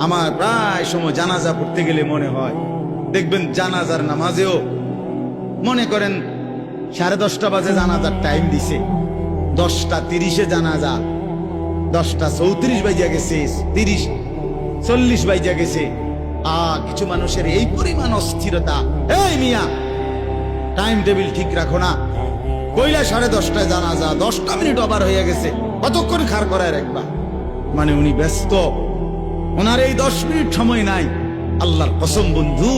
আমার প্রায় সময় জানাজা পড়তে গেলে মনে হয়, দেখবেন জানাজার নামাজেও মনে করেন 10:30 বাজে জানাজার টাইম দিছে, 10:30 জানাজা, 10:34 বাজে গেছে, 30-40 বাজে গেছে। কিছু মানুষের এই পরিমাণ অস্থিরতা। এই মিয়া, টাইম টেবিল ঠিক রাখো না, কইলা 10:30টায় জানাজা, 10টা মিনিট ওভার হয়ে গেছে, কতক্ষণ খাড় করায় রাখবা? মানে উনি ব্যস্ত, ওনার এই 10 মিনিট সময় নাই। আল্লাহর কসম বন্ধু,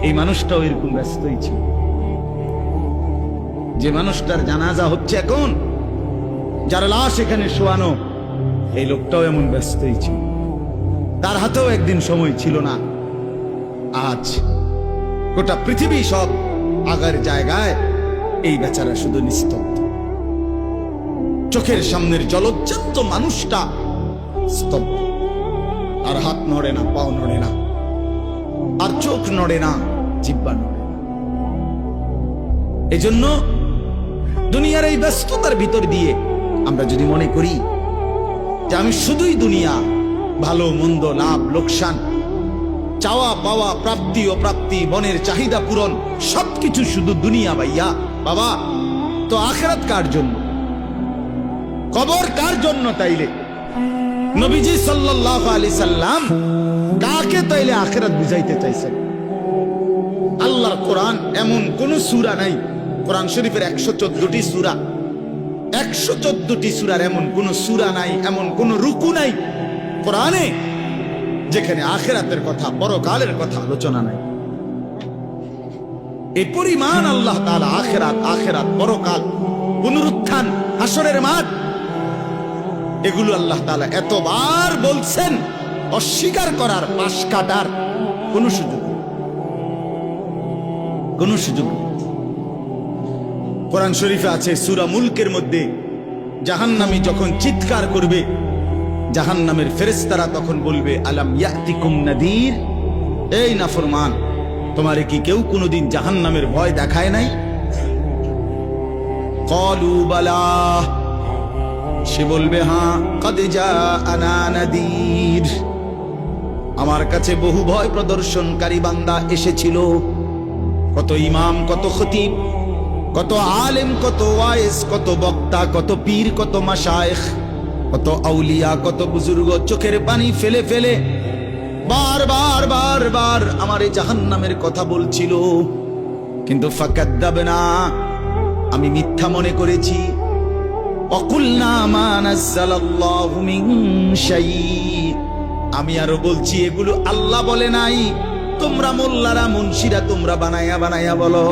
এই মানুষটাও এরকম ব্যস্তই ছিল। যে মানুষটার জানাজা হচ্ছে এখন, যার লাশ এখানে শোয়ানো, এই লোকটাও এমন ব্যস্তই ছিল। তার হাতেও একদিন সময় ছিল না। আজ গোটা পৃথিবী সব আগার জায়গায়, এই বেচারা শুধু নিস্তব্ধ। চোখের সামনের জলজ্জান্ত মানুষটা স্তব্ধ, আর হাত নড়ে না, পাও নড়ে না, আর চোখ নড়ে না, জিহ্বা নড়ে না। এজন্য দুনিয়ার এই ব্যস্ততার ভিতর দিয়ে আমরা যদি মনে করি যে আমি শুধুই দুনিয়া, ভালো মন্দ, লাভ লোকসান, চাওয়া পাওয়া, প্রাপ্তি অপ্রাপ্তি, মনের চাহিদা পূরণ, সবকিছু শুধু দুনিয়া ভাইয়া, বাবা তো আখিরাত কার জন্য? কবর কার জন্য? তাইলে নবীজি সাল্লাল্লাহু আলাইহি সাল্লাম কাকে তাইলে আখিরাত বুঝাইতে চাইছেন? আল্লাহর কোরআন এমন কোন সূরা নাই, কোরআন শরীফের 114টি সূরা, 114টি সূরার এমন কোন সূরা নাই, এমন কোন রুকু নাই কোরআনে যেখানে আখিরাতের কথা, পরকালের কথা আলোচনা নাই। এই পরিমাণ আল্লাহ তাআলা আখিরাত, আখিরাত, পরকাল, পুনরুত্থান, হাসরের মাঠ, এগুলো আল্লাহ তাআলা এতবার বলছেন, অস্বীকার করার, পাশ কাটার কোন সুযোগ নেই, কোন সুযোগ নেই। কোরআন শরীফে আছে সূরা মুলকের মধ্যে, জাহান্নামী যখন চিৎকার করবে, জাহান্নামের ফেরেশতারা তখন বলবে, আলাম ইয়াতিকুম নাদির, এই নাফরমান, তোমারে কি কেউ কোনোদিন জাহান্নামের ভয় দেখায় নাই? ক্বালু বালা, সে বলবে, হ্যাঁ, কদ জাআনা নাদির, আমার কাছে বহু ভয় প্রদর্শনকারী বান্দা এসেছিল। কত ইমাম, কত খতিব, কত আলেম, কত ওয়াইজ, কত বক্তা, কত পীর, কত মাশায়েখ, কত আউলিয়া, কত বুজুর্গ চোখের পানি ফেলে ফেলে বারবার বারবার আমার এই জাহান্নামের কথা বলছিল, কিন্তু ফাকাদ্দাবনা, আমি মিথ্যা মনে করেছি। অকুলনা মা নাযালাল্লাহু মিন শাই, আমি আরো বলছি এগুলো আল্লাহ বলে নাই, তোমরা মোল্লারা, মুন্সিরা তোমরা বানায়া বানায়া বলো।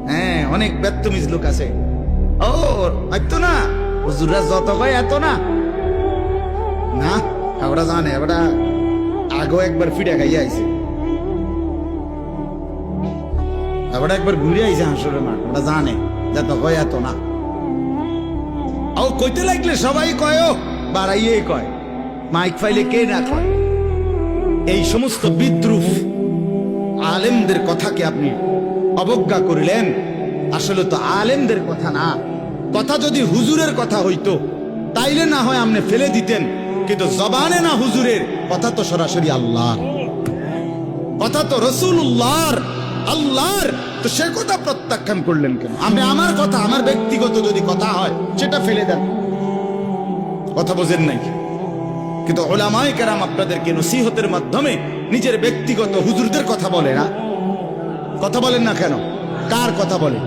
হ্যাঁ, অনেক বেত্তমিজ লোক আছে, ও এত না, হুজুররা যত কয় এত না, না ওরা জানে, ওরা আগেও একবার ফিডা খাইয়া আইছে, ওরা একবার ঘুরে আইছে হাসরের মাঠ, ওরা জানে যত কয় এত না। ও কইতে লাগলে সবাই কয়, বাড়াইয়ে কয়, মাইক ফাইলে কে না কয়। এই সমস্ত বিদ্রুপ আলেমদের কথাকে আপনি অবজ্ঞা করিলেন। আসলে তো আলেমদের কথা না, কথা যদি হুজুরের কথা হইতো তাইলে না হয় আপনি ফেলে দিতেন, কিন্তু জবানে না হুজুরের কথা, তো সরাসরি আল্লাহর কথা, তো রাসূলুল্লাহর, আল্লাহর, তো সে কথা প্রত্যাখ্যান করলেন কেন? আপনি আমার কথা, আমার ব্যক্তিগত যদি কথা হয় সেটা ফেলে দেন, কথা বোঝেন নাই। কিন্তু উলামায়ে কেরাম আপনাদেরকে নসিহতের মাধ্যমে নিজের ব্যক্তিগত হুজুরদের কথা বলে না, কথা বলেন না কেন? কার কথা বলে?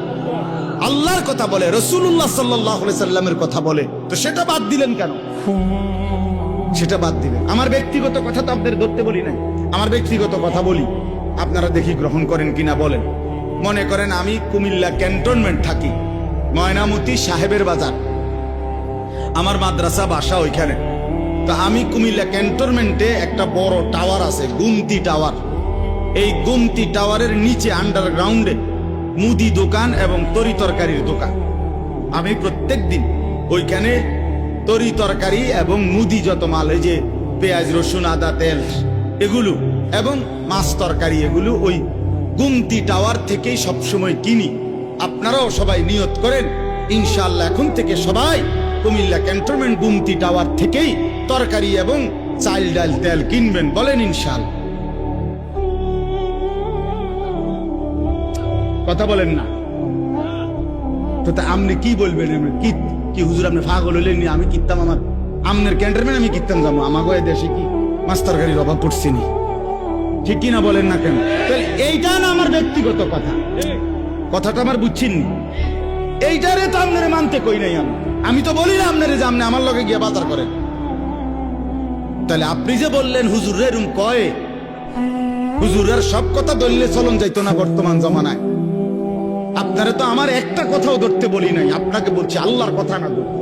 আল্লাহর কথা বলে, রাসূলুল্লাহ সাল্লাল্লাহু আলাইহি সাল্লামের কথা বলে, তো সেটা বাদ দিলেন কেন? সেটা বাদ দিলেন। আমার ব্যক্তিগত কথা তো আপনাদের ধরতে বলি না, আমার ব্যক্তিগত কথা বলি, আপনারা দেখি গ্রহণ করেন কিনা বলেন। মনে করেন আমি কুমিল্লা ক্যান্টনমেন্ট থাকি, ময়নামতি সাহেবের বাজার, আমার মাদ্রাসা বাসা ওইখানে। তো আমি কুমিল্লা ক্যান্টনমেন্টে একটা বড় টাওয়ার আছে, গুমতি টাওয়ার। এই গুমতি টাওয়ারের নিচে আন্ডারগ্রাউন্ডে মুদি দোকান এবং তরি তরকারির দোকান। আমি প্রত্যেক দিন ওইখানে তরি তরকারি এবং মুদি যত মাল, এই যে পেঁয়াজ, রসুন, আদা, তেল, এগুলো এবং মাছ তরকারি, এগুলো ওই গুমতি টাওয়ার থেকেই সবসময় কিনি। আপনারাও সবাই নিয়ত করেন, ইনশাআল্লাহ এখন থেকে সবাই কুমিল্লা ক্যান্টনমেন্ট গুমতি টাওয়ার থেকেই তরকারি এবং চাল ডাল তেল কিনবেন, বলেন ইনশাআল্লাহ। কথা বলেন না তো, তা আপনি কি বলবেন? কি কি হুজুর আপনি পাগল হইলেন? আমি কিনতাম, আমার আমনের ক্যান্টারম্যান আমি কিনতাম যাবো, আমাকে দেশে কি মাছ তরকারির অভাব পড়ছে নি? ঠিক কিনা বলেন না কেন? এইটা না আমার ব্যক্তিগত কথা, কথাটা আমার বুঝছেন নি? এইটারে তো আপনারে মানতে কই নাই আমি তো বলি না আপনারে যে আপনি আমার লগে গিয়া বাজার করেন। তাহলে আপনি যে বললেন হুজুর এরম কয়, হুজুরের সব কথা ধরলে চলন যাইতো না বর্তমান জমানায়। আপনারা তো আমার একটা কথাও ধরতে বলি নাই, আপনাকে বলছি আল্লাহর কথা না ধরতে।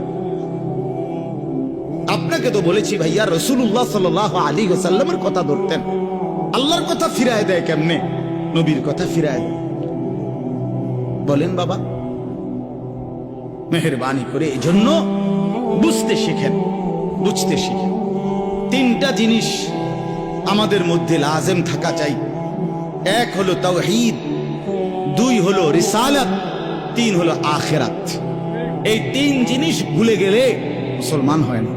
আপনাকে তো বলেছি ভাইয়া রাসূলুল্লাহ সাল্লাল্লাহু আলাইহি ওয়াসাল্লামের কথা ধরতেন। আল্লাহর কথা ফিরায় দেয় কেমনে? নবীর কথা ফিরায় দেয়। বলেন বাবা, মেহেরবানি করে এই জন্য বুঝতে শিখেন, বুঝতে শিখেন। তিনটা জিনিস আমাদের মধ্যে লাজেম থাকা চাই। এক হলো তাওহীদ, দুই হলো রিসালাত, তিন হলো আখিরাত। এই তিন জিনিস ভুলে গেলে মুসলমান হয় না।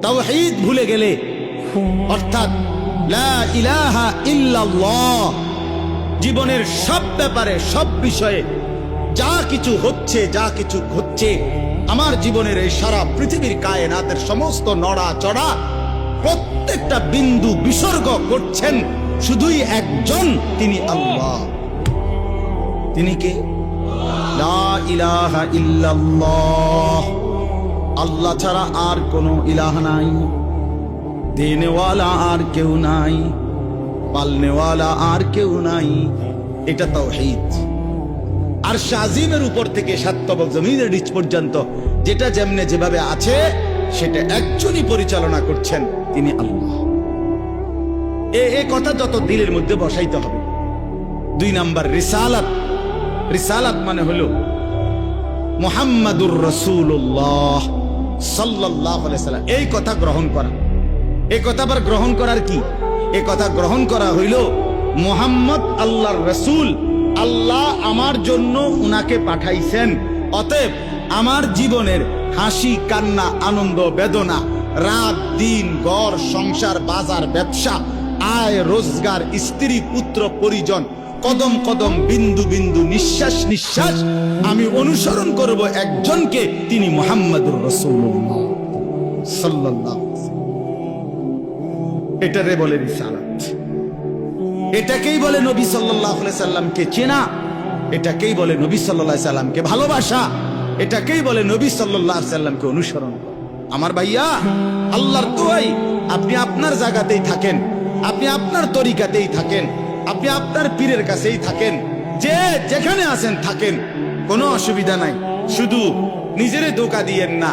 তাওহীদ ভুলে গেলে, অর্থাৎ লা ইলাহা ইল্লাল্লাহ, জীবনের সব ব্যাপারে সব বিষয়ে যা কিছু হচ্ছে, যা কিছু ঘটছে, আমার জীবনের এই সারা পৃথিবীর কায়নাতের সমস্ত নড়া চড়া প্রত্যেকটা বিন্দু বিসর্গ করছেন শুধুই একজন, তিনি আল্লাহ। তিনি কে? লা ইলাহা ইল্লাল্লাহ, আল্লাহ ছাড়া আর কোনো ইলাহ নাই, দেনেওয়ালা আর কেউ নাই, পালনেওয়ালা আর কেউ নাই। এটা তাওহীদ। আর শাজিমের উপর থেকে সাততবক জমিনের নিচ পর্যন্ত যেটা যেমনে যেভাবে আছে সেটা একজনই পরিচালনা করছেন, তিনি আল্লাহ। এ কথা যত দিলের মধ্যে বসাইতে হবে। দুই নাম্বার রিসালাত। রিসালাত মানে হলো মুহাম্মাদুর রাসূলুল্লাহ সাল্লাল্লাহু আলাইহি সাল্লাম, এই কথা গ্রহণ করা। এই কথা আবার গ্রহণ করার কি? এই কথা গ্রহণ করা হইল মুহাম্মদ আল্লাহর রাসূল, আল্লাহ আমার জন্য উনাকে পাঠাইছেন। অতএব আমার জীবনের হাসি কান্না আনন্দ বেদনা, রাত দিন, ঘর সংসার বাজার ব্যবসা, আয় রোজগার, স্ত্রী পুত্র পরিজন, কদম কদম বিন্দু বিন্দু নিঃশ্বাস নিঃশ্বাস আমি অনুসরণ করব একজনকে, তিনি মুহাম্মাদুর রাসূলুল্লাহ সাল্লাল্লাহু আলাইহি ওয়াসাল্লাম। এটারে বলে রিসালাত। এটাকেই বলে নবী সাল্লাল্লাহু আলাইহি সাল্লামকে চেনা, এটাকেই বলে নবী সাল্লাল্লাহু আলাইহি সাল্লামকে ভালোবাসা, এটাকেই বলে নবী সাল্লাল্লাহু আলাইহি সাল্লামকে অনুসরণ। আমার ভাইয়া, আল্লাহর দোয়াই আপনি আপনার জায়গাতেই থাকেন, আপনি আপনার তরিকাতেই থাকেন, আপনি আপনার পীরের কাছেই থাকেন, যে যেখানে আছেন থাকেন, কোনো অসুবিধা নাই। শুধু নিজেরে ধোঁকা দিয়েন না,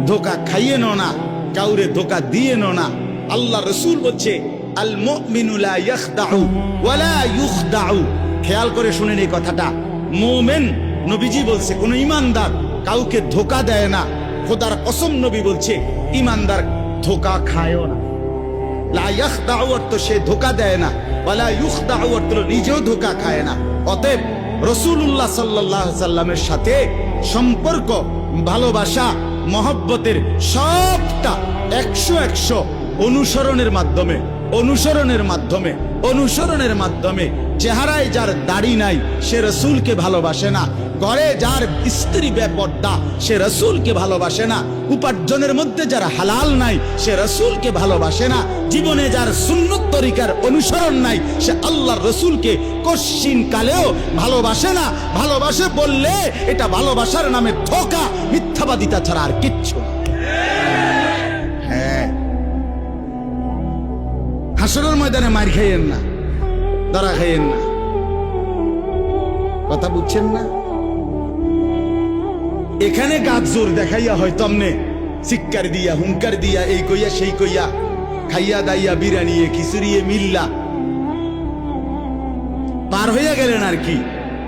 ধোঁকা খাইয়েন না, কাউরে ধোঁকা দিয়েন না। আল্লাহ রাসূল বলছে আল মুমিনু লা ইয়াখদাউ ওয়া লা ইউখদাউ। খেয়াল করে শুনেন এই কথাটা। মুমিন, নবীজি বলছে, কোন ইমানদার কাউকে ধোঁকা দেয় না। খোদার কসম নবী বলছে ইমানদার ধোঁকা খায়ও না। লা ইয়াখদাউ অর্থ সে ধোঁকা দেয় না, ওয়া লা ইউখদাউ অর্থ নিজেও ধোঁকা খায় না। অতএব রাসূলুল্লাহ সাল্লাল্লাহু আলাইহি সাল্লামের সাথে সম্পর্ক, ভালোবাসা, মহব্বতের সবটা 100 অনুসরণের মাধ্যমে, অনুসরণের মাধ্যমে, অনুসরণের মাধ্যমে। চেহারায় যার দাড়ি নাই সে রাসূলকে ভালোবাসে না, ঘরে যার স্ত্রী বেপর্দা সে রাসূলকে ভালোবাসে না, উপার্জনের মধ্যে যার হালাল নাই সে রাসূলকে ভালোবাসে না, জীবনে যার সুন্নত তরিকার অনুসরণ নাই সে আল্লাহর রাসূলকে কশিন কালেও ভালোবাসে না। ভালোবাসে বললে এটা ভালোবাসার নামে ধোঁকা, মিথ্যাবাদিতা ছাড়া আর কিচ্ছু। হ্যাঁ, হাসরের ময়দানে মার খাইয়েন না, ধরা খাইয়েন না। কথা বুঝছেন না? এখানে গাছ জোর দেখাইয়া হয়তো আমনে চিৎকার দিয়া, হুঙ্কার দিয়া, এই কইয়া সেই কইয়া, খাইয়া দাইয়া বিরানিয়ে খিচুড়িয়ে মিল্লা পার হইয়া গেলেন আর কি।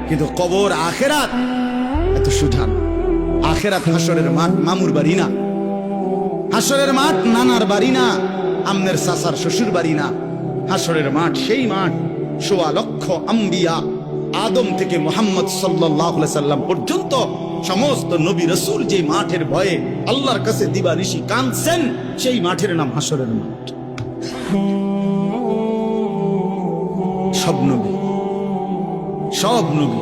কিন্তু কবর আখেরাত এত সুঠাম। আখেরাত হাসরের মাঠ মামুর বাড়ি না, হাসরের মাঠ নানার বাড়ি না, আমনের চাচার শ্বশুর বাড়ি না। হাসরের মাঠ সেই মাঠ 1.25 লক্ষ আম্বিয়া, আদম থেকে মুহাম্মদ সাল্লাল্লাহু আলাইহি সাল্লাম পর্যন্ত সমস্ত নবী রাসূল যে মাঠের ভয়ে আল্লাহর কাছে দিবানিশি কাঁদছেন, সেই মাঠের নাম হাসরের মাঠ। সব নবী